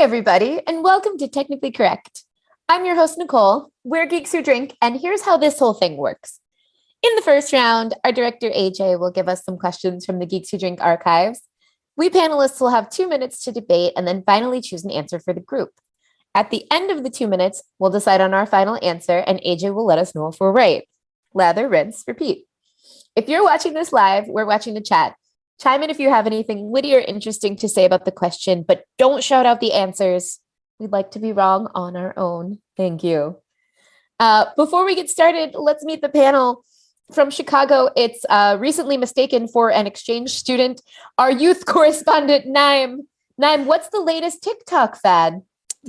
everybody, and welcome to Technically Correct. I'm your host, Nicole. We're Geeks Who Drink, and here's how this whole thing works. In the first round, our director, AJ, will give us some questions from the Geeks Who Drink archives. We panelists will have 2 minutes to debate and then finally choose an answer for the group. At the end of the 2 minutes, we'll decide on our final answer, and AJ will let us know if we're right. Lather, rinse, repeat. If you're watching this live, we're watching the chat. Chime in if you have anything witty or interesting to say about the question, but don't shout out the answers. We'd like to be wrong on our own. Thank you. Before we get started, let's meet the panel. From Chicago, it's recently mistaken for an exchange student, our youth correspondent, Naaim. Naaim, what's the latest TikTok fad?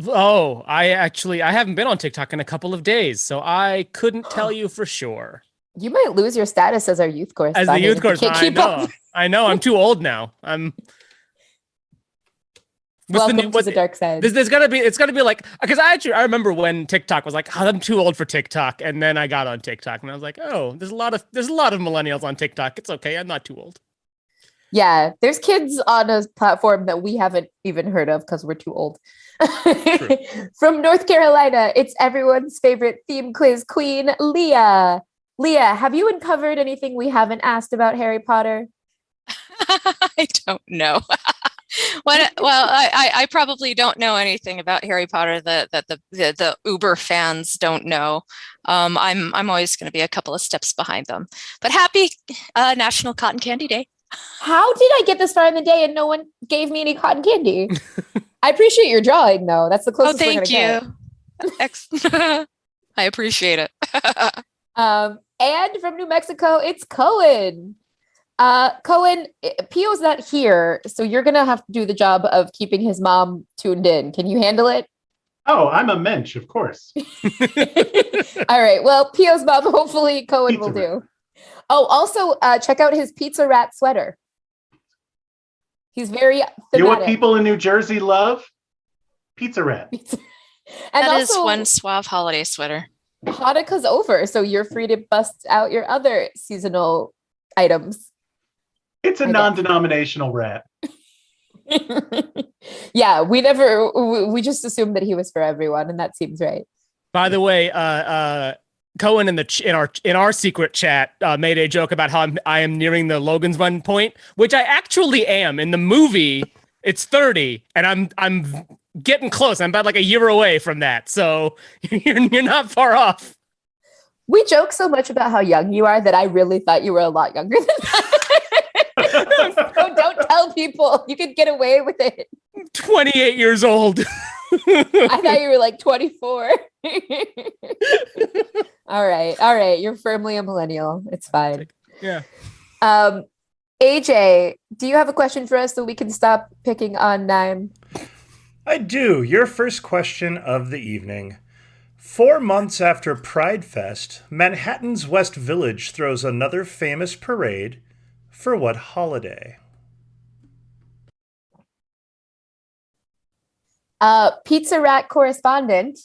Oh, I haven't been on TikTok in a couple of days, so I couldn't tell you for sure. You might lose your status as our youth correspondent. As the youth correspondent, I know. I'm too old now. Welcome to the dark side. It's gotta be like, because I remember when TikTok was like, oh, I'm too old for TikTok, and then I got on TikTok and I was like, oh, there's a lot of millennials on TikTok. It's okay, I'm not too old. Yeah, there's kids on a platform that we haven't even heard of because we're too old. From North Carolina, it's everyone's favorite theme quiz queen, Lea. Lea, have you uncovered anything we haven't asked about Harry Potter? I don't know. I probably don't know anything about Harry Potter that the Uber fans don't know. I'm always going to be a couple of steps behind them. But happy National Cotton Candy Day. How did I get this far in the day and no one gave me any cotton candy? I appreciate your drawing, though. That's the closest we're going to get. Thank you. I appreciate it. And from New Mexico, it's Kohen. Kohen, Pio's not here, so you're going to have to do the job of keeping his mom tuned in. Can you handle it? Oh, I'm a mensch, of course. All right. Well, Pio's mom, hopefully Kohen will do. Oh, also, check out his pizza rat sweater. He's very thematic. You know what people in New Jersey love? Pizza rat. And that also, is one suave holiday sweater. Hanukkah's over, so you're free to bust out your other seasonal items. It's a non-denominational rat. Yeah, we just assumed that he was for everyone, and that seems right. By the way, Kohen in our secret chat made a joke about how I am nearing the Logan's Run point, which I actually am. In the movie, it's 30, and I'm getting close. I'm about like a year away from that, so you're not far off. We joke so much about how young you are that I really thought you were a lot younger than that. So don't tell people. You could get away with it. 28 years old. I thought you were like 24. All right. You're firmly a millennial. It's fine. Yeah. AJ, do you have a question for us so we can stop picking on Naaim? I do. Your first question of the evening. 4 months after Pride Fest, Manhattan's West Village throws another famous parade. For what holiday? Pizza rat correspondent.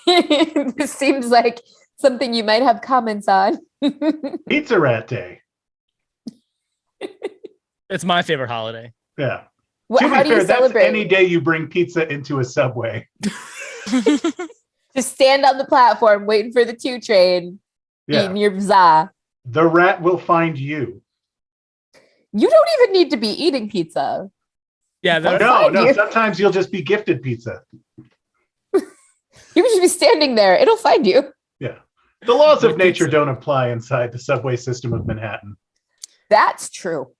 This seems like something you might have comments on. Pizza rat day. It's my favorite holiday. Yeah. To be fair, that's any day you bring pizza into a subway. Just stand on the platform waiting for the 2 train. Eating your za. The rat will find you. You don't even need to be eating pizza. Yeah. No. Sometimes you'll just be gifted pizza. You should be standing there. It'll find you. Yeah. The laws of nature don't apply inside the subway system of Manhattan. That's true.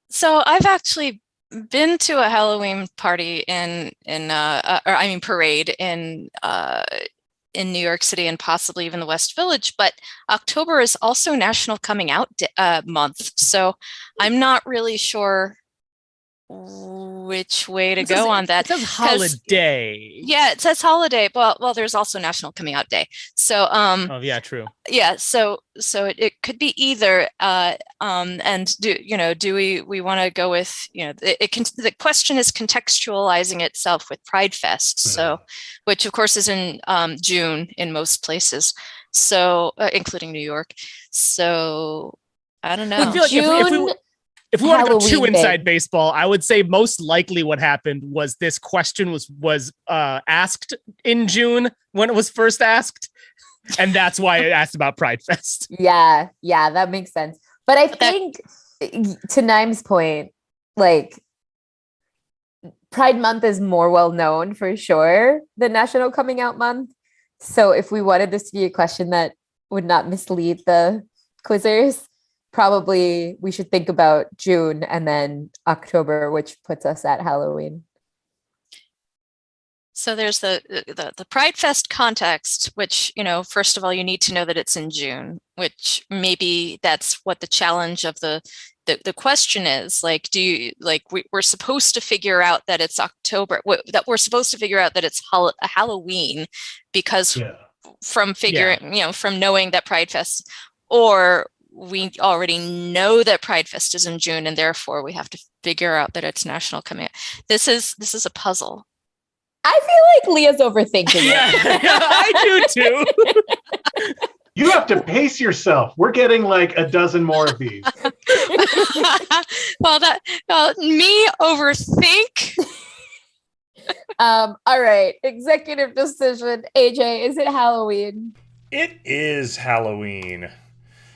So I've actually been to a Halloween party parade in New York City and possibly even the West Village, but October is also National Coming Out Month. So I'm not really sure which way to go on that. It says holiday. Yeah, it says holiday. Well, there's also National Coming Out Day. So oh yeah, true. Yeah, so it could be either. And do we want to go with, the question is contextualizing itself with Pride Fest, so which of course is in June in most places, so including New York. So I don't know. I feel like If we want to go too Halloween inside thing. baseball, I would say most likely what happened was this question was asked in June when it was first asked, and that's why I asked about Pride Fest. Yeah, that makes sense. But I think to Naim's point, like Pride Month is more well known for sure than National Coming Out Month. So if we wanted this to be a question that would not mislead the quizzers, probably we should think about June and then October, which puts us at Halloween. So there's the Pride Fest context, which, first of all, you need to know that it's in June, which maybe that's what the challenge of the question is. Like, we're supposed to figure out that it's October, that we're supposed to figure out that it's Halloween because from figuring, from knowing that Pride Fest, or we already know that Pride Fest is in June, and therefore we have to figure out that it's National Coming Out. This is a puzzle. I feel like Leah's overthinking it. Yeah, I do too. You have to pace yourself. We're getting like a dozen more of these. Well, me overthink. All right. Executive decision. AJ, is it Halloween? It is Halloween.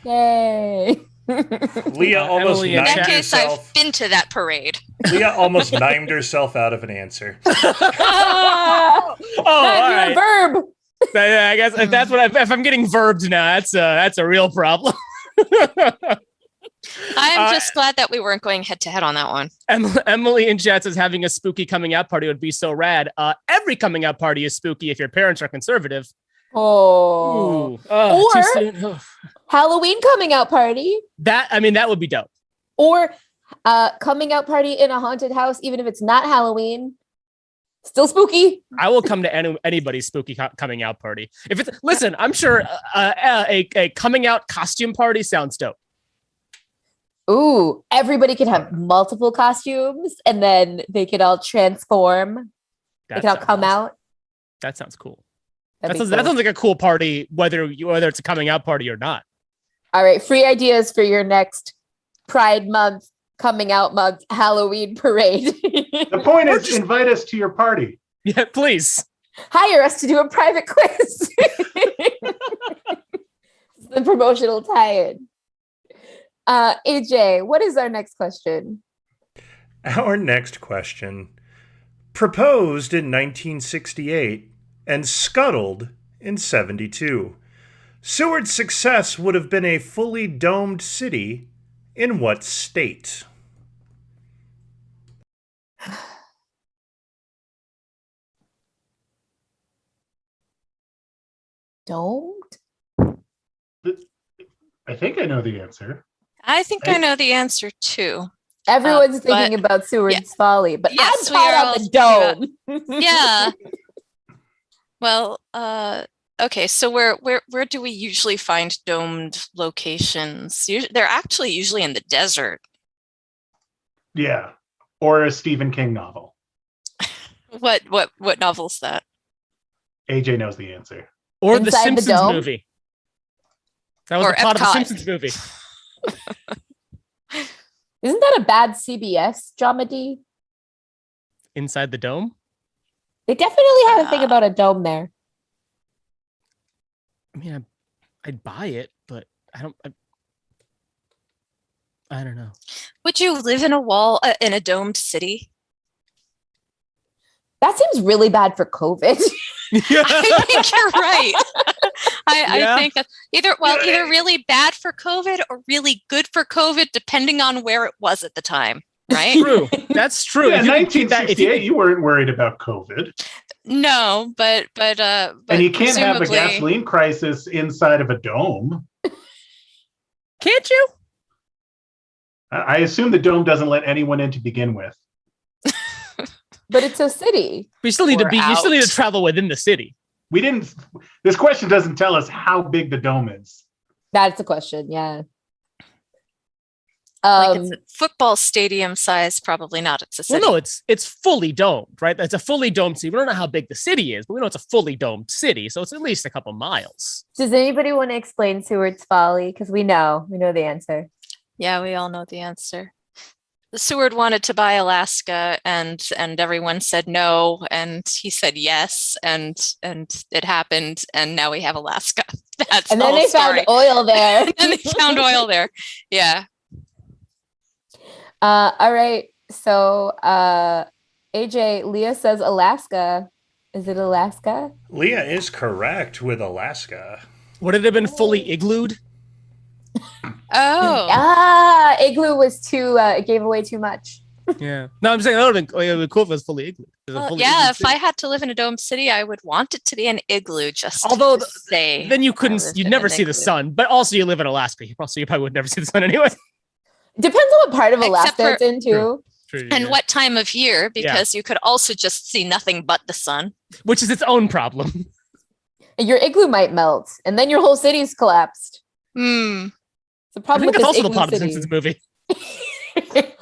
Yay. Leah almost Emily, in named In that case, herself. I've been to that parade. Leah almost named herself out of an answer. Oh, all right. Verb. I guess if that's if I'm getting verbed now, that's a real problem. I'm just glad that we weren't going head to head on that one. Emily in chat says having a spooky coming out party would be so rad. Every coming out party is spooky if your parents are conservative. Oh. Ooh. Or- Too soon. Halloween coming out party. That would be dope. Or coming out party in a haunted house, even if it's not Halloween. Still spooky. I will come to anybody's spooky coming out party. Listen, I'm sure a coming out costume party sounds dope. Ooh, everybody could have multiple costumes and then they could all transform. They could all come out. That sounds cool. That'd That be sounds cool. like a cool party, whether it's a coming out party or not. All right, free ideas for your next Pride Month, coming out month, Halloween parade. The point is, invite us to your party. Yeah, please. Hire us to do a private quiz. The promotional tie-in. AJ, what is our next question? Our next question. Proposed in 1968 and scuttled in 72. Seward's success would have been a fully domed city in what state? Domed? I think I know the answer. I think I know the answer too. Everyone's but- thinking about Seward's Folly, but Yes, I'm we are caught all on the dome. Yeah. Well, okay. So where do we usually find domed locations? They're actually usually in the desert. Yeah. Or a Stephen King novel. What novel's that? AJ knows the answer. Or the Inside the Simpsons dome? movie. That was Or the plot of the Epcot. Simpsons movie. Isn't that a bad CBS dramedy? Inside the Dome? They definitely have a thing about a dome there. I mean, I'd buy it, but I don't know. Would you live in in a domed city? That seems really bad for COVID. I think you're right. Yeah. I think that either really bad for COVID or really good for COVID, depending on where it was at the time, right? True. That's true. Yeah, If you can keep that- if 1968, you weren't worried about COVID. No, but And you can't have a presumably- gasoline crisis inside of a dome. Can't you? I assume the dome doesn't let anyone in to begin with. But it's a city. We still need Or you still need to out. travel within the city. This question doesn't tell us how big the dome is. That's the question. Yeah. Like it's a football stadium size, probably not. It's a city. Well, no, it's fully domed, right? It's a fully domed city. We don't know how big the city is, but we know it's a fully domed city, so it's at least a couple miles. Does anybody want to explain Seward's Folly? Because we know the answer. Yeah, we all know the answer. Seward wanted to buy Alaska, and everyone said no, and he said yes, and it happened, and now we have Alaska. That's And the then whole they story. found oil there. And they found oil there. Yeah. All right. So AJ, Leah says Alaska. Is it Alaska? Leah is correct with Alaska. Would it have been fully iglooed? Oh. Igloo was too, it gave away too much. Yeah. No, I'm saying that would have been cool if it was fully iglooed. Well, yeah, if I had to live in a dome city, I would want it to be an igloo. Just Although to say, then you I couldn't, lived you'd in never an see the igloo. sun. But also, you live in Alaska. You probably would never see the sun anyway. Depends on what part of Except Alaska for- it's in too. True, And yeah. what time of year? Because you could also just see nothing but the sun. Which is its own problem. Your igloo might melt, and then your whole city's collapsed. Hmm. The I problem think with that's this also the igloo plot of the city. Simpsons movie.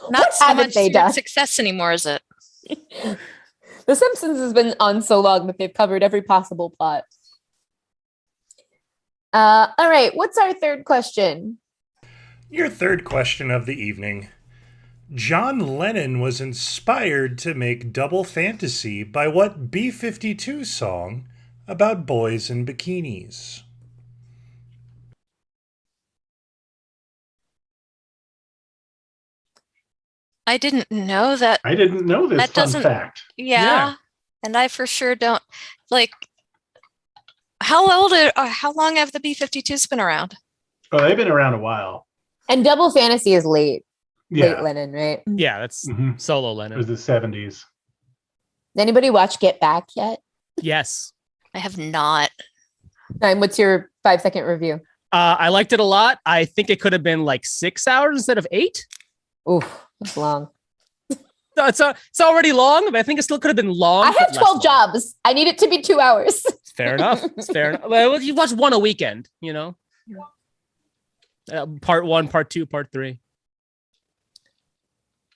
Not What so haven't much they done? success anymore, is it? The Simpsons has been on so long that they've covered every possible plot. All right, what's our third question? Your third question of the evening. John Lennon was inspired to make Double Fantasy by what B-52 song about boys in bikinis? I didn't know that. I didn't know this That fun doesn't- fact. Yeah. Yeah. And I for sure don't like. How long have the B-52s been around? Oh, they've been around a while. And Double Fantasy is late Yeah, Lennon, right? Yeah, that's Mhm. solo it Lennon. was the 70s. Anybody watch Get Back yet? Yes. I have not. And what's your 5-second review? I liked it a lot. I think it could have been like 6 hours instead of 8. Oof, that's long. So it's already long, but I think it still could have been long. I but have less 12 long. jobs. I need it to be 2 hours. It's fair enough. It's fair enough. Well, you watch one a weekend, you know? Part 1, part 2, part 3.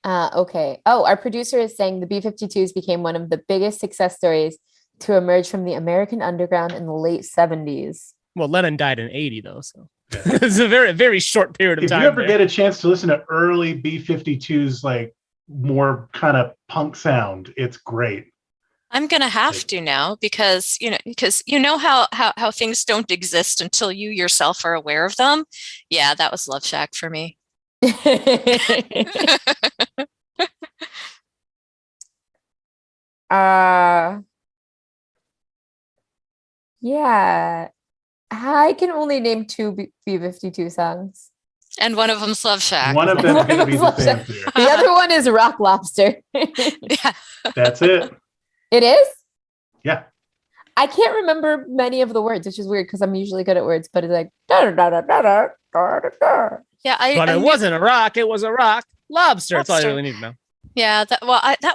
Okay. Oh, our producer is saying the B-52s became one of the biggest success stories to emerge from the American underground in the late 70s. Well, Lennon died in 80, though, so it's a very, very short period of If time. you ever there. get a chance to listen to early B-52s, like more kind of punk sound, it's great. I'm gonna have to now because you know how things don't exist until you yourself are aware of them. Yeah, that was Love Shack for me. Yeah. I can only name 2 B-52 songs. And one of them's Love Shack. One of them is going to be the Love Shack. fanfare. The other one is Rock Lobster. Yeah. That's it. It is? Yeah. I can't remember many of the words, which is weird because I'm usually good at words, but it's like da da da da da da da da. Yeah, But I it knew- wasn't a rock. It was a rock lobster. That's all you Lobster. really need to know. Yeah, that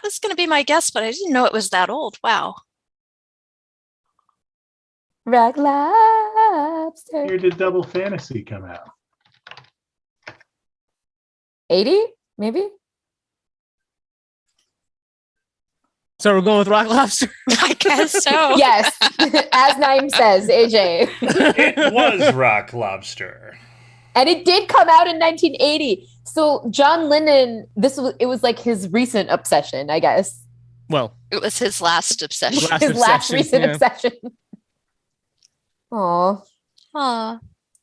was going to be my guess, but I didn't know it was that old. Wow. Rock Lobster. Here did Double Fantasy come out? 80, maybe? So we're going with rock lobster. I guess so. Yes. As Naaim says, AJ. It was Rock Lobster. And it did come out in 1980. So John Lennon, it was like his recent obsession, I guess. Well, It was his last obsession. Last His last obsession, recent yeah. obsession. Oh, Aw.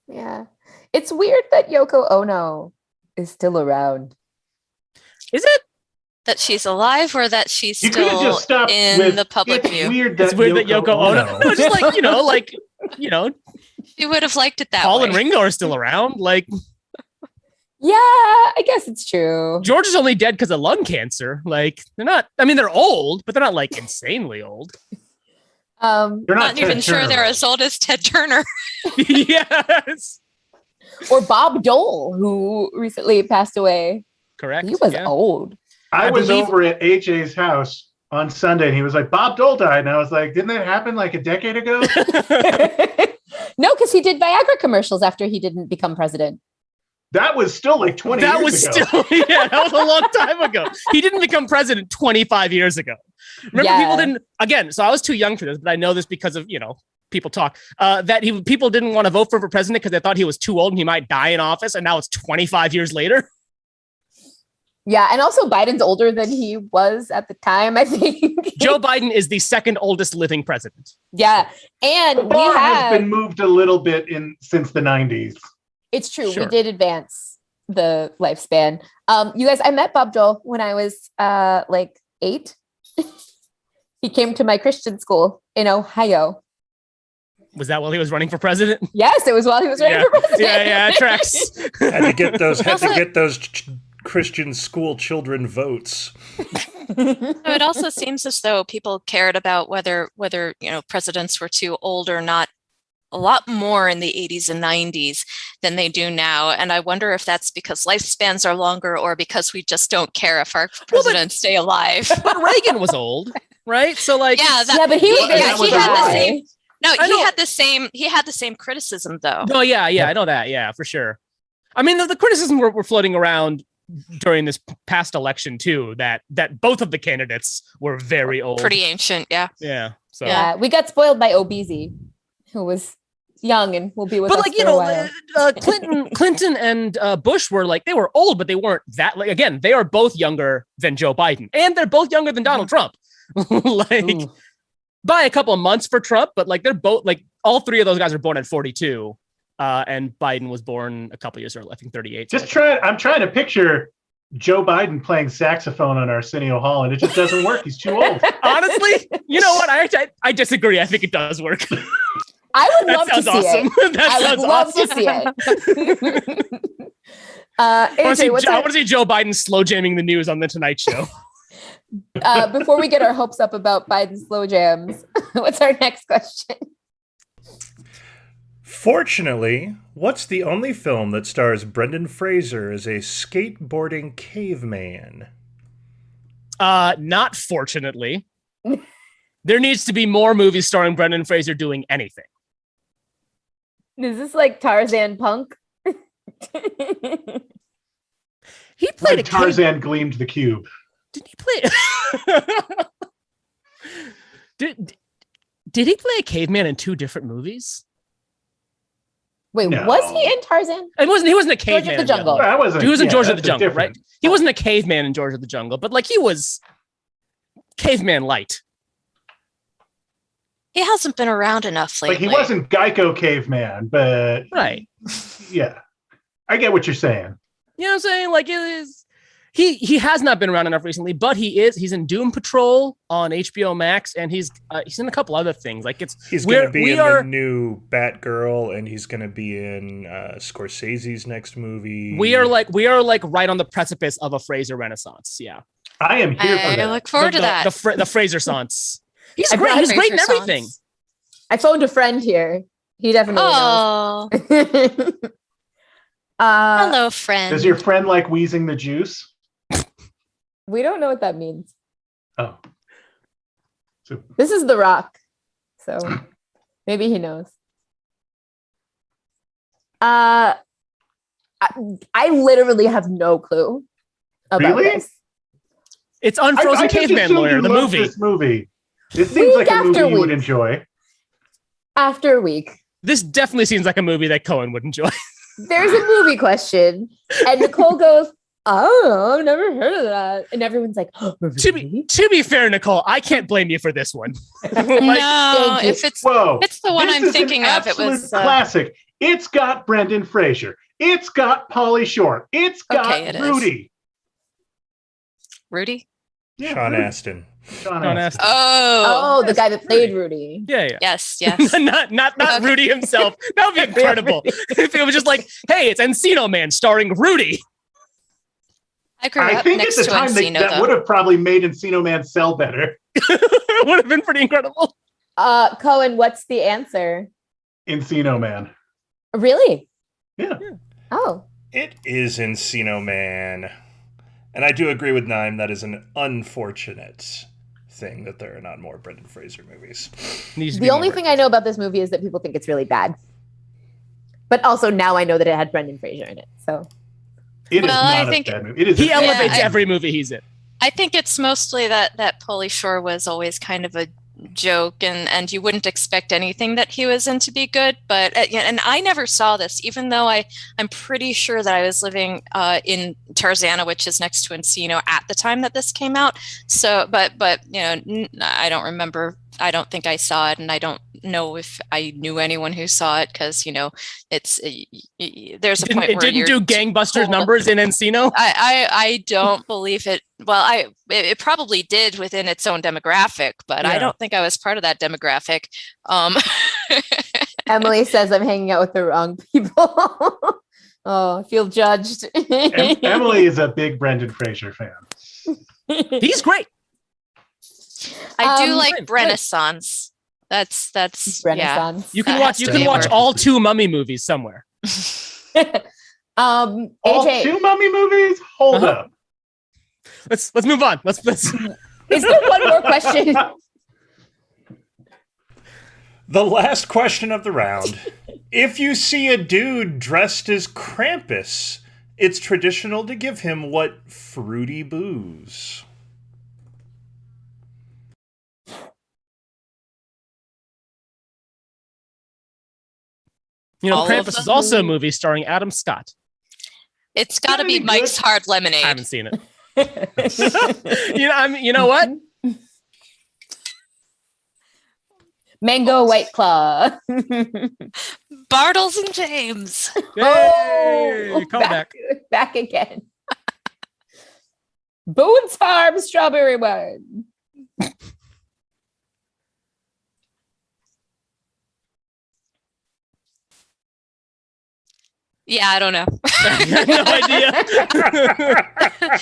yeah. It's weird that Yoko Ono is still around. is it? That she's alive or that she's You could have still just stopped in with, the public it's view. Weird that It's weird that Yoko Ono. No, just like, She would have liked it that Paul way. and Ringo are still around. Like, Yeah, I guess it's true. George is only dead because of lung cancer. Like, they're not, I mean, they're old, but they're not like insanely old. Um, You're Not Ted even sure Turner, they're right? as old as Ted Turner. Yes. or Bob Dole, who recently passed away. Correct. He was yeah. old. I I was believe- over at AJ's house on Sunday, and he was like, "Bob Dole died," and I was like, "Didn't that happen like a decade ago?" No, because he did Viagra commercials after he didn't become president. That was still like 20 That years was ago. still, yeah, that was a long time ago. He didn't become president 25 years ago. Remember, Yeah. people didn't, again, so I was too young for this, but I know this because of, people talk, that people didn't want to vote for him for president because they thought he was too old and he might die in office. And now it's 25 years later. Yeah, and also Biden's older than he was at the time, I think. Joe Biden is the second oldest living president. Yeah, and The bar has been moved a little bit since the 90s. It's true. Sure. We did advance the lifespan. You guys, I met Bob Joel when I was like 8. He came to my Christian school in Ohio. Was that while he was running for president? Yes, it was while he was running for president. Yeah, it tracks. Had to get those Christian school children votes. It also seems as though people cared about whether presidents were too old or not a lot more in the 80s and 90s than they do now. And I wonder if that's because lifespans are longer or because we just don't care if our presidents stay alive. But Reagan was old, right? So like, but he was he had the same. No, he had the same criticism though. Oh yeah, I know that. Yeah, for sure. I mean, the criticism were floating around during this past election too, that both of the candidates were very old. Pretty ancient, yeah. Yeah. So yeah, we got spoiled by Obese, who was young and will be with us for a while. Clinton and Bush were like, they were old, but they weren't that, like, again, they are both younger than Joe Biden, and they're both younger than Donald Trump. By a couple of months for Trump, but like they're both, like, all three of those guys were born at 42. And Biden was born a couple years early, I think 38. I'm trying to picture Joe Biden playing saxophone on Arsenio Hall, and it just doesn't work. He's too old. Honestly, you know what? I disagree. I think it does work. I would love to see it. I would love to see it. I want to see Joe Biden slow jamming the news on the Tonight Show. Before we get our hopes up about Biden's slow jams, what's our next question? Fortunately, what's the only film that stars Brendan Fraser as a skateboarding caveman? Not fortunately. There needs to be more movies starring Brendan Fraser doing anything. Is this like Tarzan Punk? He played like Tarzan Gleamed the Cube. Did he play? Did he play a caveman in 2 different movies? Wait, No. Was he in Tarzan? He wasn't a caveman. George of the Jungle. He was in George of the Jungle, different. right? He wasn't a caveman in George of the Jungle, but like he was caveman light. He hasn't been around enough lately. Like he wasn't Geico caveman, but Right. Yeah, I get what you're saying. You know what I'm saying? Like it is. He has not been around enough recently, but he's in Doom Patrol on HBO Max, and he's in a couple other things. Like he's going to be in the new Batgirl, and he's going to be in Scorsese's next movie. We are like right on the precipice of a Fraser renaissance. Yeah, I am here for that. I look forward to that. The Fraser-sance. He's I great. brought He's great in everything. I phoned a friend here. He definitely knows. Hello, friend. Does your friend like wheezing the juice? We don't know what that means. Oh. This is The Rock. So maybe he knows. I literally have no clue about Really? this. It's Unfrozen I just Caveman assumed Lawyer, you the loved movie. This movie. It seems like a movie you would enjoy. After a week. This definitely seems like a movie that Cohen would enjoy. There's a movie question, and Nicole goes, "Oh, I've never heard of that." And everyone's like, "Oh, really?" To be fair, Nicole, I can't blame you for this one. No, if it's the one I'm thinking of, it was classic. It's got Brendan Fraser. It's got Pauly Shore. It's got Rudy. Rudy? Yeah, Sean Rudy. Astin. Sean Astin. Oh, the guy that played Rudy. Yeah. Yes. not Rudy himself. That would be incredible. If it was just like, hey, it's Encino Man starring Rudy. I grew up think next at the to time Encino, that would have probably made Encino Man sell better. It would have been pretty incredible. Cohen, what's the answer? Encino Man. Really? Yeah. Oh. It is Encino Man. And I do agree with Naaim, that is an unfortunate thing that there are not more Brendan Fraser movies. The only thing I know about this movie is that people think it's really bad. But also now I know that it had Brendan Fraser in it. So it is not a bad movie. He elevates every movie he's in. I think it's mostly that Pauly Shore was always kind of a joke, and you wouldn't expect anything that he was in to be good. But and I never saw this, even though I'm pretty sure that I was living in Tarzana, which is next to Encino, at the time that this came out. So, but I don't remember. I don't think I saw it, and I don't know if I knew anyone who saw it, because it's there's a point it where didn't do gangbusters numbers in Encino. I don't believe it. Well, it probably did within its own demographic, but I don't think I was part of that demographic. Emily says I'm hanging out with the wrong people. Oh, I feel judged. Emily is a big Brendan Fraser fan. He's great. I do like Renaissance. That's Renaissance. You can watch all 2 Mummy movies somewhere. All AJ, 2 Mummy movies? Hold up. Let's move on. Let's. is there one more question? The last question of the round. If you see a dude dressed as Krampus, it's traditional to give him what fruity booze? Krampus is also a movie starring Adam Scott. It's got to be Mike's Hard Lemonade. I haven't seen it. You know what? Mango White Claw. Bartles and James. Yay! Call back. Back again. Boone's Farm Strawberry Wine. Yeah, I don't know. No idea.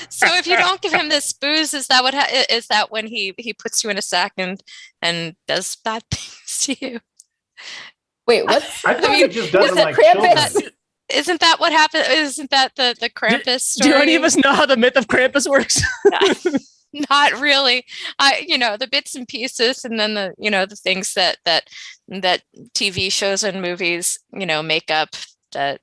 So if you don't give him this booze, is that when he puts you in a sack and does bad things to you? Wait, what? I think he just doesn't like Krampus? children. Isn't that what happened? Isn't that the Krampus story? Do any of us know how the myth of Krampus works? Not really. The bits and pieces, and then the things that TV shows and movies make up that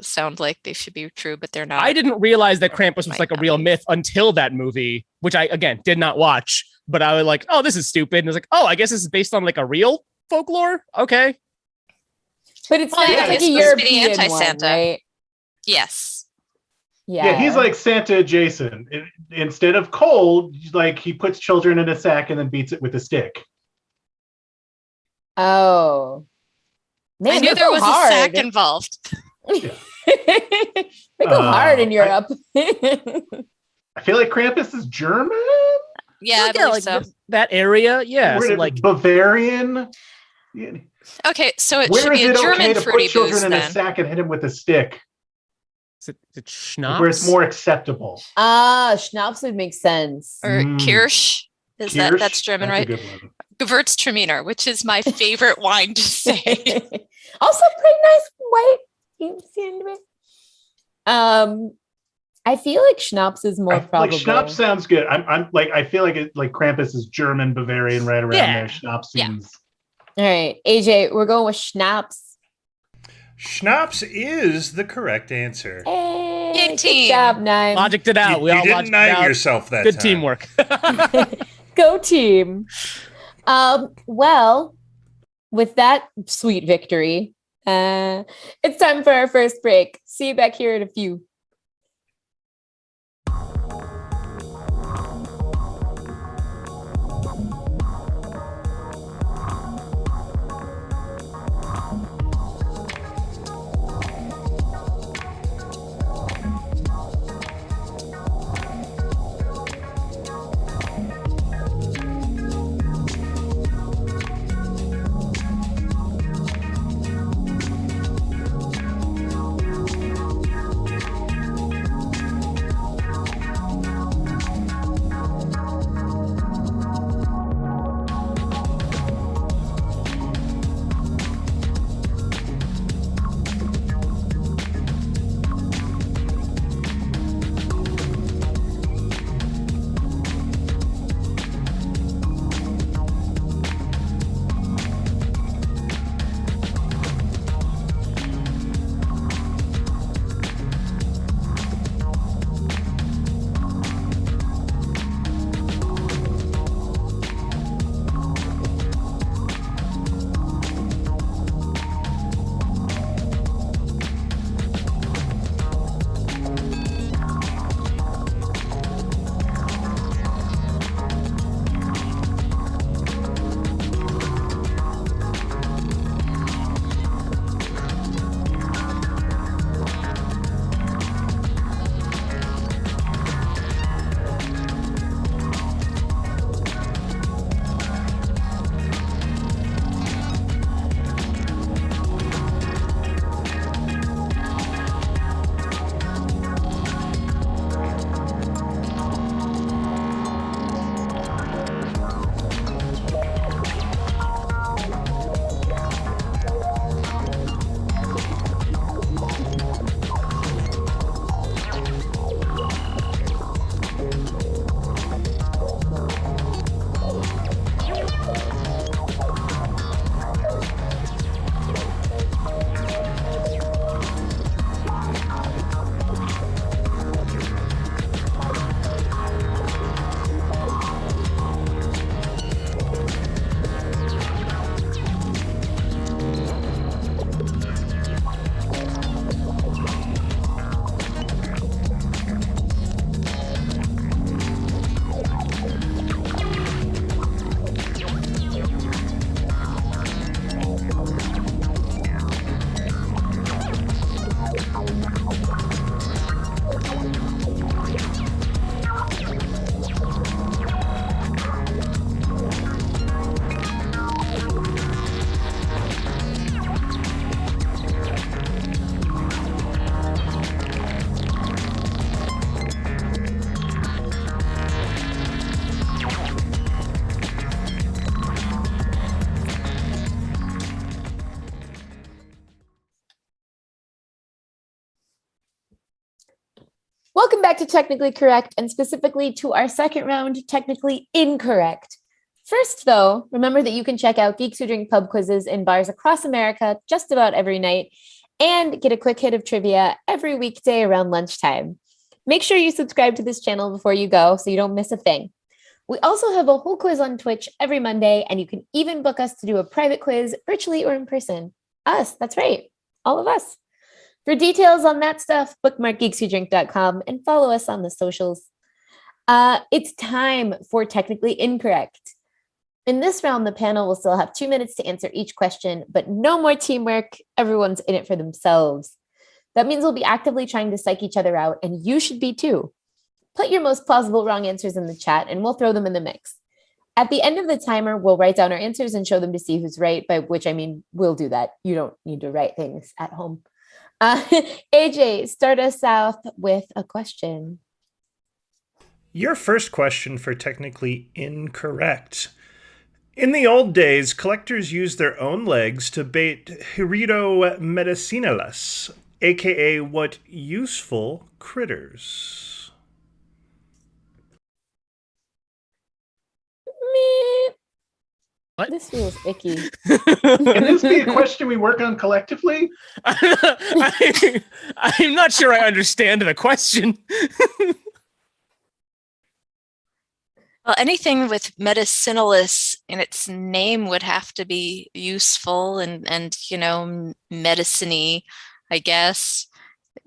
sound like they should be true, but they're not. I didn't realize that Krampus was like a real myth until that movie, which I, again, did not watch. But I was like, oh, this is stupid. And I was like, oh, I guess this is based on like a real folklore? Okay. But it's not like a European one, right? Yes. Yeah, he's like Santa adjacent. Instead of cold, like he puts children in a sack and then beats it with a stick. Oh. Man, I knew there was a sack involved. They go hard in Europe. I feel like Krampus is German. Yeah, I believe so. That area, yeah. So like Bavarian. Yeah. Okay, so it Where should be is a it German okay to fruity put children booze in then. a sack and hit him with a stick? Is it schnapps? Where it's more acceptable. Schnapps would make sense. Or Kirsch. Kirsch? That's German, That's right? a good one. Gewürztraminer, which is my favorite wine to say. Also pretty nice white. You see it? I feel like Schnapps is more probable. Like Schnapps sounds good. I'm like, I feel like it, like Krampus is German, Bavarian, right around there. Schnapps seems. All right, AJ, we're going with Schnapps. Schnapps is the correct answer. Hey, good team. job, Naaim. Logicked it out. You didn't knife yourself that Good time. teamwork. Go team. Well, with that sweet victory, it's time for our first break. See you back here in a few. Welcome back to Technically Correct, and specifically to our second round, Technically Incorrect. First, though, remember that you can check out Geeks Who Drink pub quizzes in bars across America just about every night and get a quick hit of trivia every weekday around lunchtime. Make sure you subscribe to this channel before you go so you don't miss a thing. We also have a whole quiz on Twitch every Monday, and you can even book us to do a private quiz virtually or in person. Us, that's right, all of us. For details on that stuff, bookmark geekswhodrink.com and follow us on the socials. It's time for Technically Incorrect. In this round, the panel will still have 2 minutes to answer each question, but no more teamwork. Everyone's in it for themselves. That means we'll be actively trying to psych each other out, and you should be too. Put your most plausible wrong answers in the chat, and we'll throw them in the mix. At the end of the timer, we'll write down our answers and show them to see who's right, by which I mean we'll do that. You don't need to write things at home. AJ, start us out with a question. Your first question for Technically Incorrect. In the old days, collectors used their own legs to bait Hirito medicinales, aka what useful critters? What? This feels icky. Can this be a question we work on collectively? I'm not sure I understand the question. Well, anything with medicinalis in its name would have to be useful and medicine-y, I guess.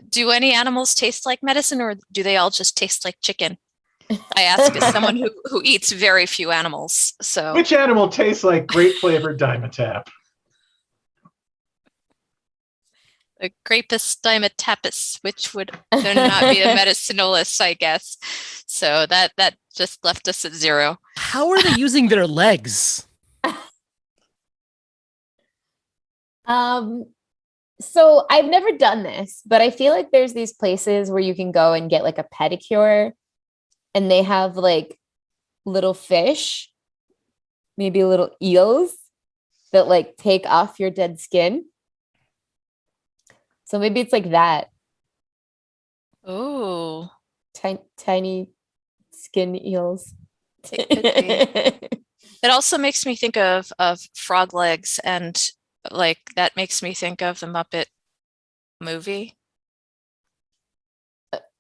Do any animals taste like medicine, or do they all just taste like chicken? I ask as someone who eats very few animals. So Which animal tastes like grape flavored Dimetapp? the Grapus dimetapus, which would then not be a medicinalis, I guess. So that just left us at 0. How are they using their legs? So I've never done this, but I feel like there's these places where you can go and get like a pedicure, and they have like little fish, maybe little eels that like take off your dead skin. So maybe it's like that. Oh, Tiny skin eels. it could be. It also makes me think of frog legs, and like that makes me think of the Muppet movie.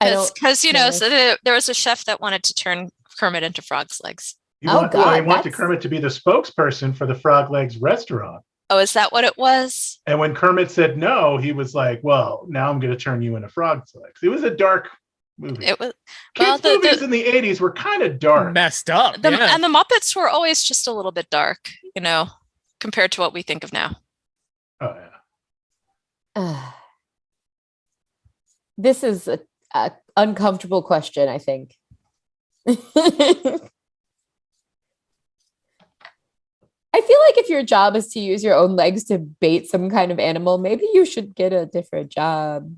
Because so there was a chef that wanted to turn Kermit into frog's legs. You wanted Kermit to be the spokesperson for the Frog Legs restaurant. Oh, is that what it was? And when Kermit said no, he was like, well, now I'm going to turn you into Frog's Legs. It was a dark movie. It was. Kids' movies in the 80s were kind of dark. Messed up. And the Muppets were always just a little bit dark, compared to what we think of now. Oh, yeah. This is a uncomfortable question, I think. I feel like if your job is to use your own legs to bait some kind of animal, maybe you should get a different job.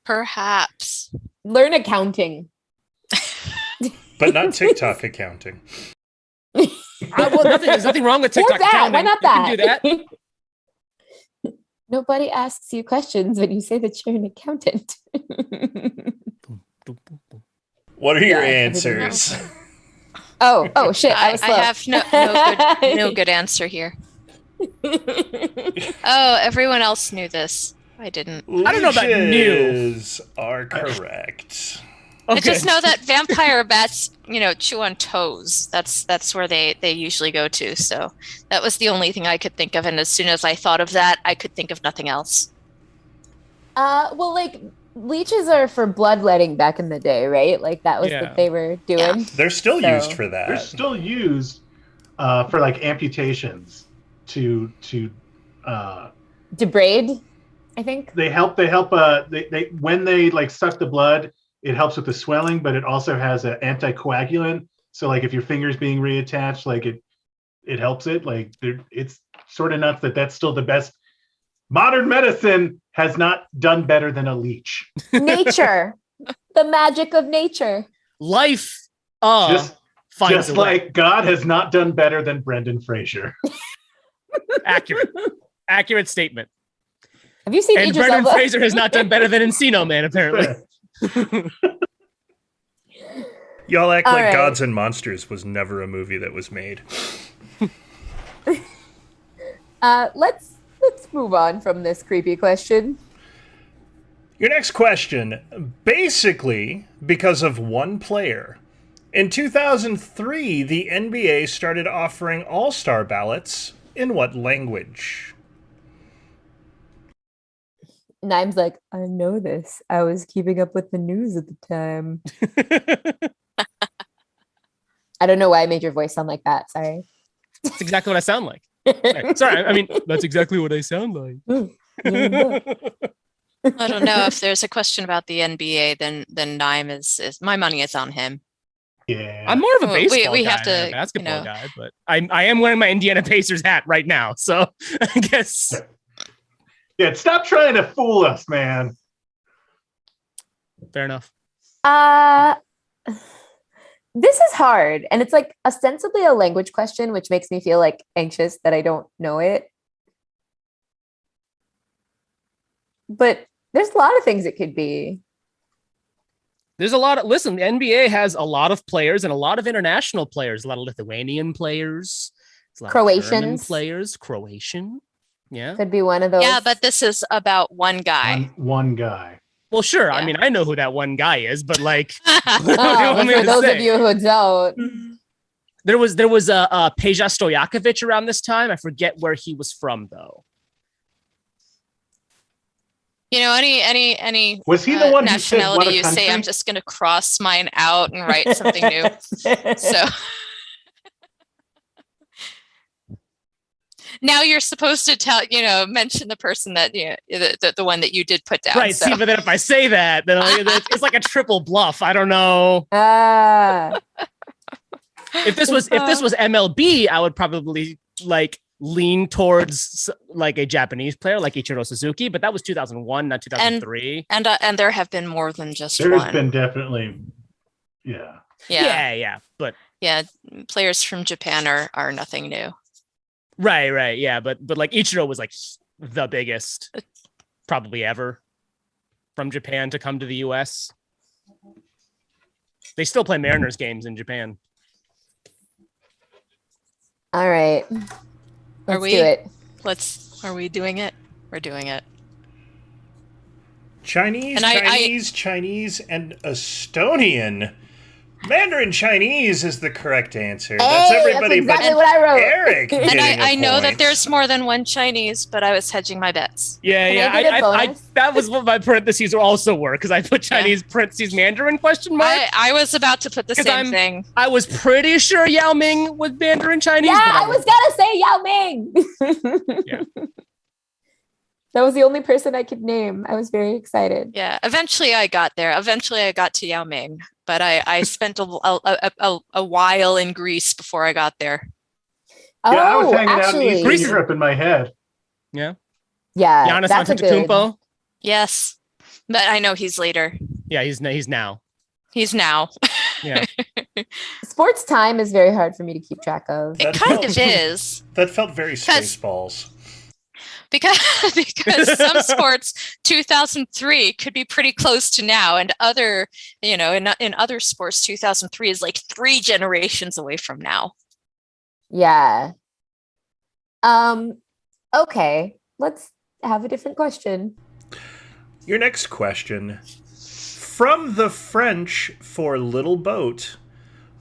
Perhaps. Learn accounting. But not TikTok accounting. Well, there's nothing wrong with TikTok accounting. Why not that? You can do that. Nobody asks you questions when you say that you're an accountant. What are your answers? Oh shit! I have no good answer here. Oh, everyone else knew this. I didn't. I don't know about new. Leeches are correct. I just know that vampire bats, chew on toes. That's where they usually go to. So that was the only thing I could think of. And as soon as I thought of that, I could think of nothing else. Well, like leeches are for bloodletting back in the day, right? Like that was what they were doing. Yeah. They're still used for that. They're still used for like amputations to debride, I think. They help. They when they like suck the blood, it helps with the swelling, but it also has an anticoagulant. So like if your finger's being reattached, like it helps it. Like it's sort of nuts that that's still the best. Modern medicine has not done better than a leech. Nature, the magic of nature. Life just finds a way. like God has not done better than Brendan Fraser. Accurate statement. Have you seen And Idris Brendan Elba? Fraser has not done better than Encino Man, apparently. Y'all act All like right. Gods and Monsters was never a movie that was made. Let's move on from this creepy question. Your next question, basically because of one player. In 2003, the NBA started offering all-star ballots in what language? Naim's like, I know this. I was keeping up with the news at the time. I don't know why I made your voice sound like that. Sorry. That's exactly what I sound like. Sorry, I mean, that's exactly what I sound like. I don't know if there's a question about the NBA, then Naaim is my money is on him. Yeah. I'm more of a Well, baseball we guy have than a to, basketball guy, but I am wearing my Indiana Pacers hat right now, so I guess. Yeah, stop trying to fool us, man. Fair enough. This is hard, and it's like ostensibly a language question, which makes me feel like anxious that I don't know it. But there's a lot of things it could be. There's a lot of, listen, the NBA has a lot of players and a lot of international players, a lot of Lithuanian players, a lot of German Croatians. players, Croatian. Yeah. Could be one of those. Yeah, but this is about one guy. One guy. Well, sure. I Yeah. mean, I know who that one guy is, but like, Oh, what do you want me for to those say? of you who don't. There was a Peja Stojakovic around this time. I forget where he was from though. You know, any Was he the one who said, nationality "What a you say, country"? I'm just going to cross mine out and write something new. So now you're supposed to mention the person that the one that you did put down. Right. So. See, but then if I say that, then it's like a triple bluff. I don't know. If this was MLB, I would probably like lean towards like a Japanese player like Ichiro Suzuki, but that was 2001, not 2003. And there have been more than just There's one. been definitely, yeah. Yeah. But Yeah, players from Japan are nothing new. right. Yeah, but like Ichiro was like the biggest probably ever from Japan to come to the US. They still play Mariners games in Japan. All right. Let's we? do it. Are we doing it? We're doing it. Chinese, And Chinese, and Estonian. Mandarin Chinese is the correct answer. That's everybody That's exactly but what I wrote. Eric. And getting a I know that point. there's more than one Chinese, but I was hedging my bets. Yeah, Can I get a bonus? that was what my parentheses also were because I put Chinese parentheses Mandarin question mark. I was about to put the 'Cause same thing. I was pretty sure Yao Ming was Mandarin Chinese. Yeah, but I was gonna say Yao Ming. Yeah. That was the only person I could name. I was very excited. Yeah, eventually I got there. Eventually I got to Yao Ming, but I spent a while in Greece before I got there. Oh, Yeah, I was hanging out in actually, Eastern Greece- Europe in my head. Yeah. that's Giannis a good. Antetokounmpo. Yes, but I know he's later. Yeah, he's now. He's now. Yeah. Sports time is very hard for me to keep track of. It That kind felt- of is. That felt very Spaceballs. Because some sports 2003 could be pretty close to now, and other in other sports 2003 is like 3 generations away from now. Yeah. Okay, let's have a different question. Your next question. From the French for little boat,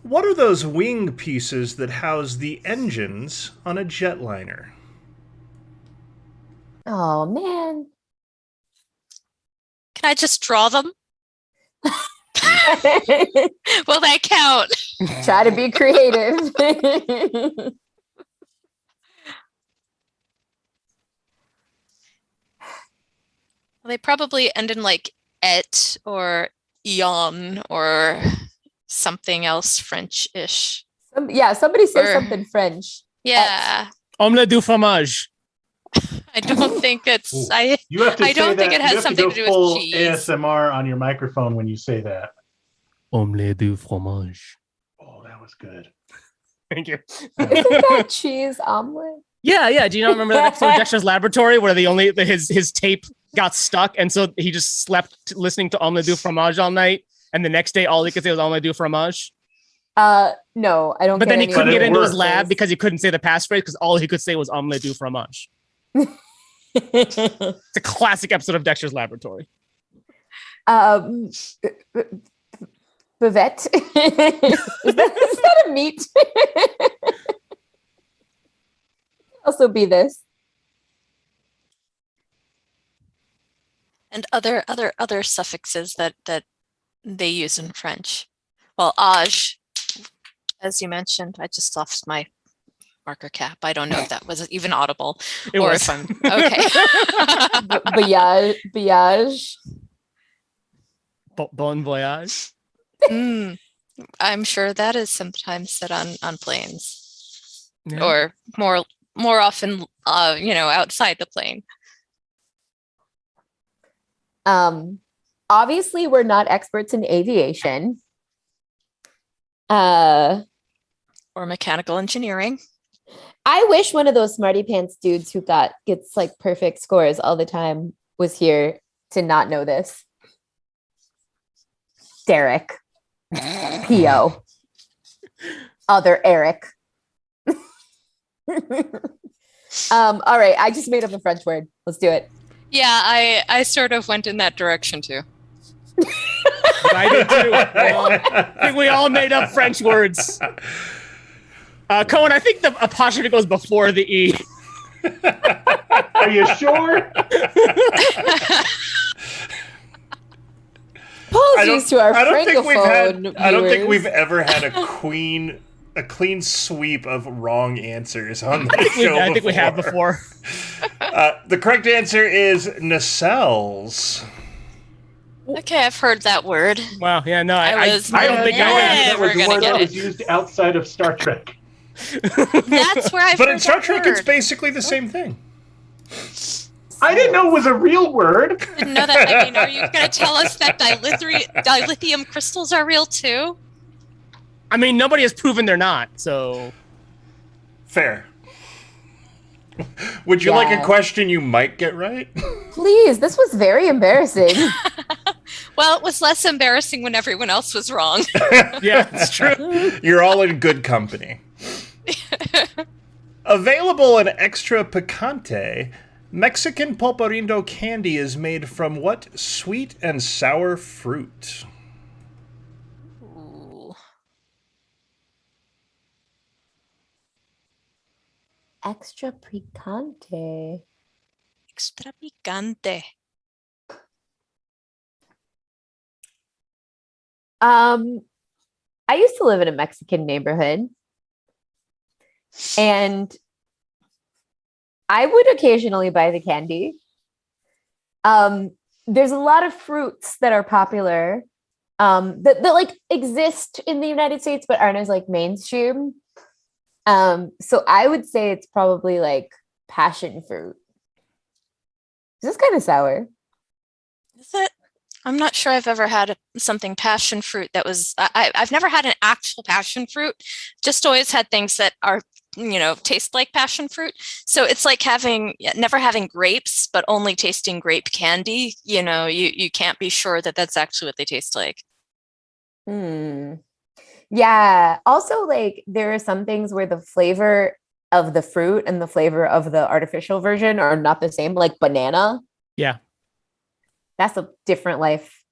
what are those wing pieces that house the engines on a jetliner? Oh man. Can I just draw them? Will that count? Try to be creative. They probably end in like et or ion or something else French-ish. Somebody say Or- something French. Yeah, Omelette du fromage. I don't think it's. Ooh. I You have to I don't say think that- it has you have something go to do with full cheese. ASMR on your microphone when you say that. Omelette du fromage. Oh, that was good. Thank you. Isn't that cheese omelet? Yeah. Do you not remember that episode of Dexter's Laboratory where his tape got stuck, and so he just slept listening to Omelette du Fromage all night, and the next day all he could say was Omelette du Fromage? No, I don't. But then he couldn't get into his lab works. because he couldn't say the passphrase because all he could say was Omelette du Fromage. It's a classic episode of Dexter's Laboratory. Bavette. is that a meat? Also be this. And other suffixes that they use in French. Well, âge, as you mentioned, I just lost my marker cap. I don't know if that was even audible. It or was. if I'm okay. Voyage. Bon voyage. I'm sure that is sometimes said on planes, Yeah. or more often, outside the plane. Obviously, we're not experts in aviation. Or mechanical engineering. I wish one of those smarty pants dudes who gets like perfect scores all the time was here to not know this. Derek. P.O. Other Eric. All right, I just made up a French word. Let's do it. Yeah, I sort of went in that direction too. I did too. I think we all made up French words. Cohen, I think the apostrophe goes before the E. Are you sure? Apologies to our I don't francophone think we've viewers. ever had a clean sweep of wrong answers on the show. I think we have before. The correct answer is nacelles. Okay, I've heard that word. Wow. Yeah. No. I don't think That We're was the gonna word get that it. was used outside of Star Trek. That's where I've But heard in Star that Trek, word. it's basically the same thing. I didn't know it was a real word. Didn't know that. I mean, are you going to tell us that dilithium crystals are real too? I mean, nobody has proven they're not. So Fair. Would you like a question you might get right? Please, this was very embarrassing. Well, it was less embarrassing when everyone else was wrong. yeah, it's true. You're all in good company. Available in Extra Picante, Mexican pulparindo candy is made from what sweet and sour fruit? Ooh. Extra picante. Extra picante. I used to live in a Mexican neighborhood, and I would occasionally buy the candy. There's a lot of fruits that are popular that like exist in the United States but aren't as like mainstream. So I would say it's probably like passion fruit. This is kind of sour. Is it? I'm not sure I've ever had something passion fruit that was. I've never had an actual passion fruit. Just always had things that are, taste like passion fruit. So it's like never having grapes, but only tasting grape candy. You can't be sure that that's actually what they taste like. Yeah. Also, like there are some things where the flavor of the fruit and the flavor of the artificial version are not the same, like banana. Yeah. That's a different life.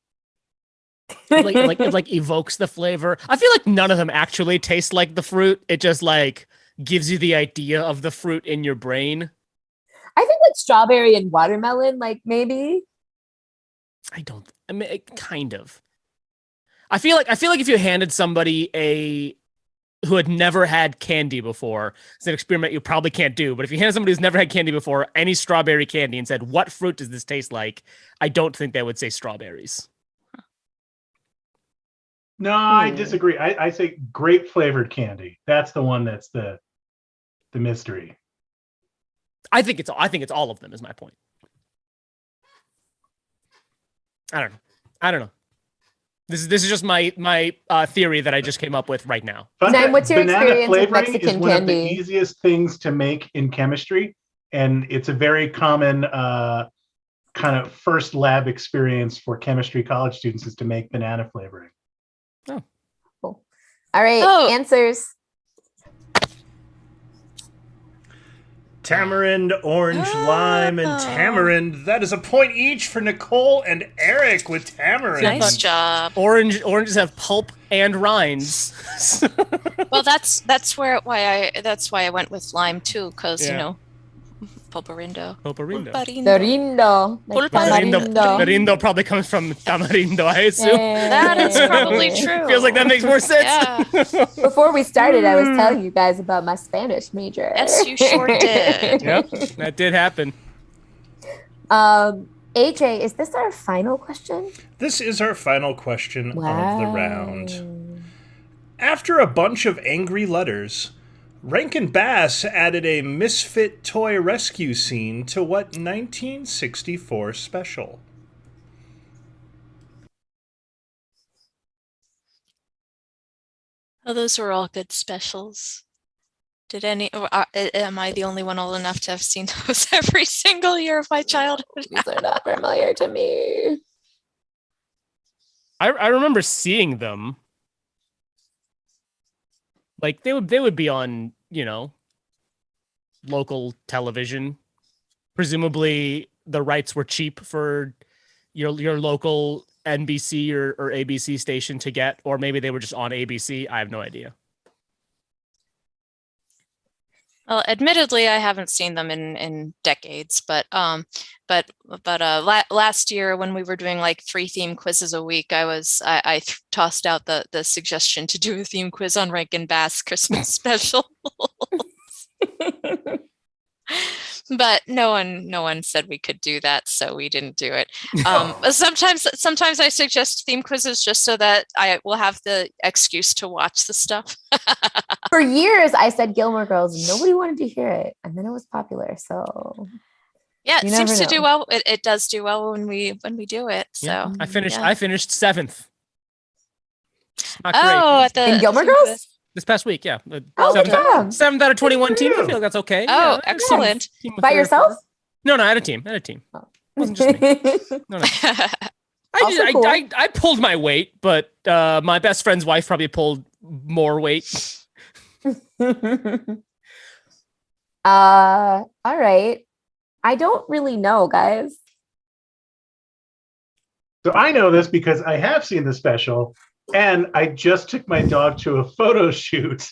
It like evokes the flavor. I feel like none of them actually taste like the fruit. It just like gives you the idea of the fruit in your brain. I think like strawberry and watermelon, like maybe. I mean, kind of. I feel like if you handed somebody who had never had candy before, it's an experiment you probably can't do. But if you handed somebody who's never had candy before any strawberry candy and said, "What fruit does this taste like?" I don't think they would say strawberries. No, I disagree. I say grape flavored candy. That's the one that's the mystery. I think it's all of them is my point. I don't know. This is just my theory that I just came up with right now. Naaim, what's your Banana experience with flavoring Mexican is one of the candy? easiest things to make in chemistry, and it's a very common kind of first lab experience for chemistry college students is to make banana flavoring. Cool. All right, answers. Tamarind, orange, lime, and tamarind. That is a point each for Nicole and Eric with tamarind. Nice job. Oranges have pulp and rinds. Well, that's why I went with lime too, because you know, pulparindo. Tamarindo. Tamarindo probably comes from tamarindo, I assume. That is probably true. Feels like that makes more sense. Yeah. Before we started, I was telling you guys about my Spanish major. Yes, you sure did. Yep, that did happen. AJ, is this our final question? This is our final question of the round. After a bunch of angry letters, Rankin Bass added a misfit toy rescue scene to what 1964 special? Oh, those were all good specials. Am I the only one old enough to have seen those every single year of my childhood? These are not familiar to me. I remember seeing them. Like they would be on, local television. Presumably the rights were cheap for your local NBC or ABC station to get, or maybe they were just on ABC. I have no idea. Well, admittedly, I haven't seen them in decades, but last year when we were doing like 3 theme quizzes a week, I tossed out the suggestion to do a theme quiz on Rankin Bass Christmas special. But no one said we could do that, so we didn't do it. Sometimes I suggest theme quizzes just so that I will have the excuse to watch the stuff. For years, I said Gilmore Girls, and nobody wanted to hear it, and then it was popular. So yeah, it seems to do well. It does do well when we do it. So yeah. I finished 7th. In Gilmore Girls. This past week, yeah. 7th out of 21 team. I feel like that's okay. Oh, excellent. By yourself? No, I had a team. Oh. It wasn't just me. No. I pulled my weight, but my best friend's wife probably pulled more weight. All right. I don't really know, guys. So I know this because I have seen the special. And I just took my dog to a photo shoot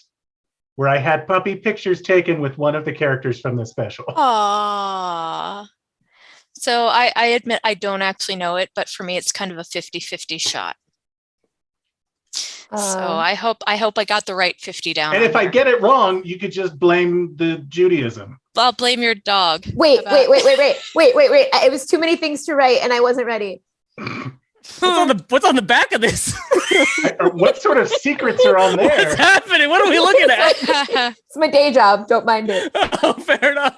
where I had puppy pictures taken with one of the characters from the special. Aww. So I admit I don't actually know it, but for me it's kind of a 50-50 shot. So I hope I got the right 50 down. And if I get it wrong, you could just blame the Judaism. I'll blame your dog. Wait. It was too many things to write and I wasn't ready. What's on the back of this? What sort of secrets are on there? What's happening? What are we looking at? It's my day job. Don't mind it. Oh, fair enough.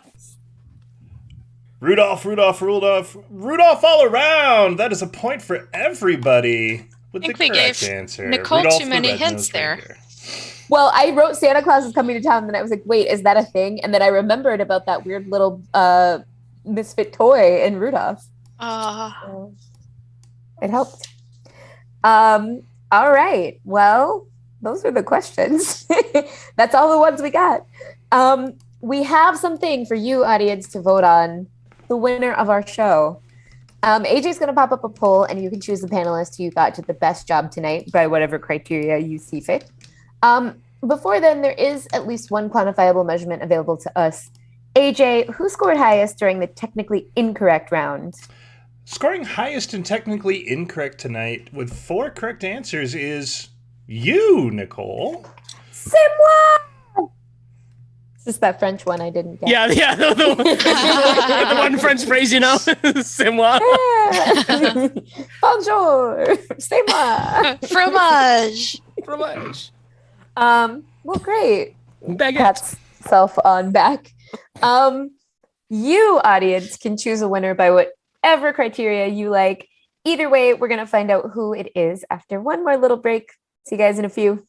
Rudolph all around. That is a point for everybody with the correct answer. Nicole Rudolph too many hints there. Well, I wrote Santa Claus is coming to town, and then I was like, wait, is that a thing? And then I remembered about that weird little misfit toy in Rudolph. It helped. All right. Well, those are the questions. That's all the ones we got. We have something for you, audience, to vote on. The winner of our show. AJ's going to pop up a poll, and you can choose the panelist who you thought did the best job tonight by whatever criteria you see fit. Before then, there is at least one quantifiable measurement available to us. AJ, who scored highest during the technically incorrect round? Scoring highest and technically incorrect tonight with 4 correct answers is you, Nicole. C'est moi! It's just that French one I didn't get. Yeah, the one French phrase, c'est moi. Yeah. Bonjour, c'est moi. Fromage. Well, great. Baguette. Pat's self on back. You, audience, can choose a winner by whatever criteria you like. Either way, we're going to find out who it is after one more little break. See you guys in a few.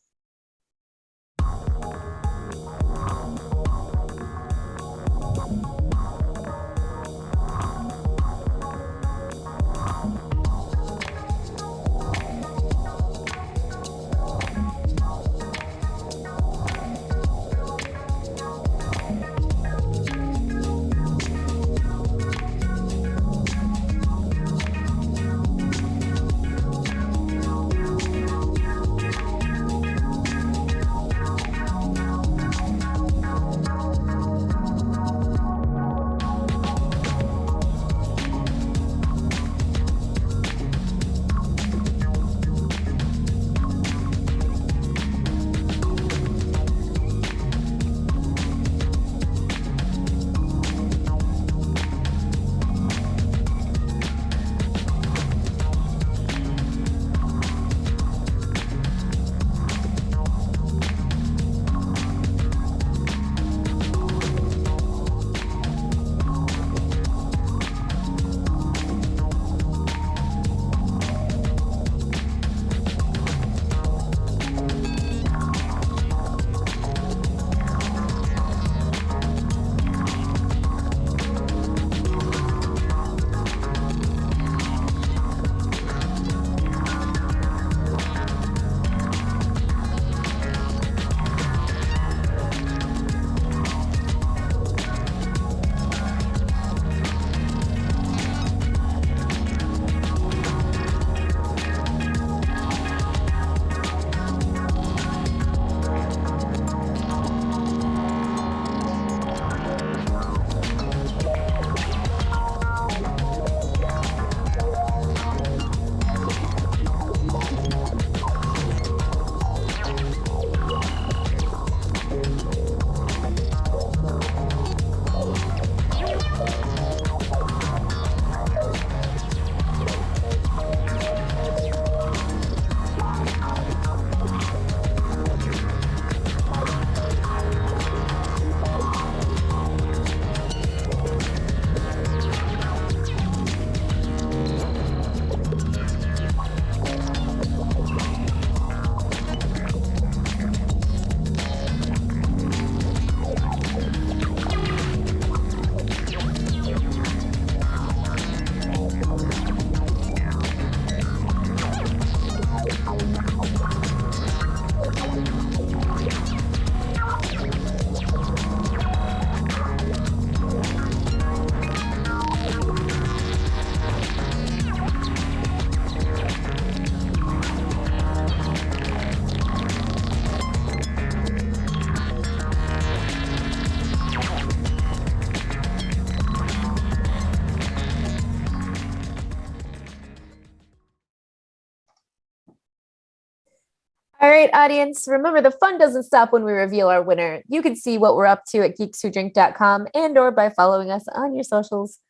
All right, audience, remember the fun doesn't stop when we reveal our winner. You can see what we're up to at geekswhodrink.com and or by following us on your socials,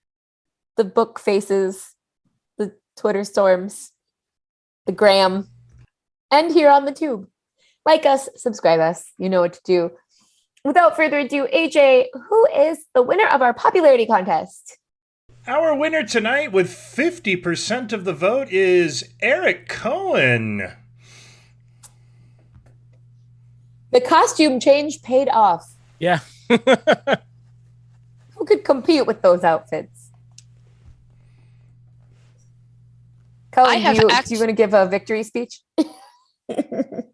the book faces, the Twitter storms, the gram, and here on the tube. Like us, subscribe us, you know what to do. Without further ado, AJ, who is the winner of our popularity contest? Our winner tonight with 50% of the vote is Eric Kohen. The costume change paid off. Yeah. Who could compete with those outfits? Colin, do you want to give a victory speech? It's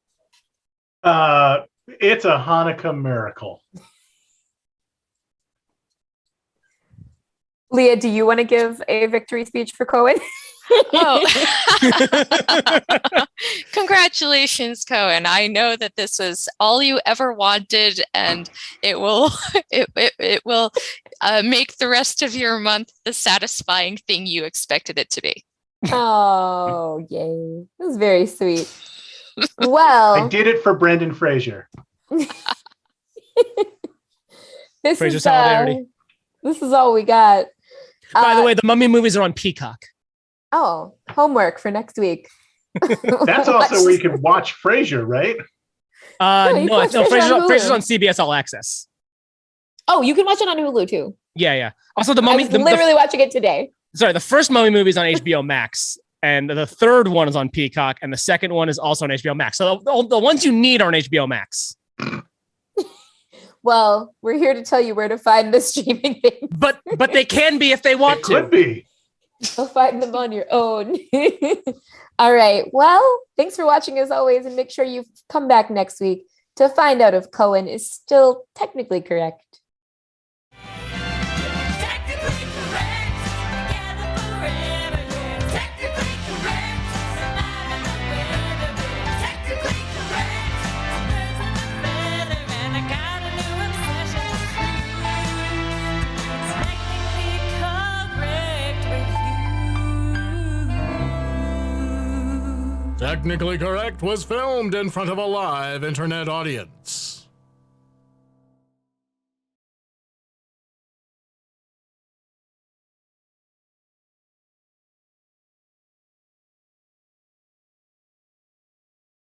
a Hanukkah miracle. Lea, do you want to give a victory speech for Kohen? Oh, congratulations, Kohen. I know that this was all you ever wanted, and it will make the rest of your month the satisfying thing you expected it to be. Oh, yay. That was very sweet. Well, I did it for Brendan Fraser. This Fraser solidarity. This is all we got. By the way, the Mummy movies are on Peacock. Oh, homework for next week. That's also where you can watch Frasier, right? No, Fraser's on Hulu. CBS All Access. Oh, you can watch it on Hulu too. Yeah. Also, the I Mummy. was literally watching it today. The first Mummy movie is on HBO Max, and the third one is on Peacock, and the second one is also on HBO Max. So the ones you need are on HBO Max. Well, we're here to tell you where to find the streaming thing. But they can be if they want It to. could be. Go find them on your own. All right. Well, thanks for watching as always, and make sure you come back next week to find out if Kohen is still technically correct. Technically Correct was filmed in front of a live internet audience.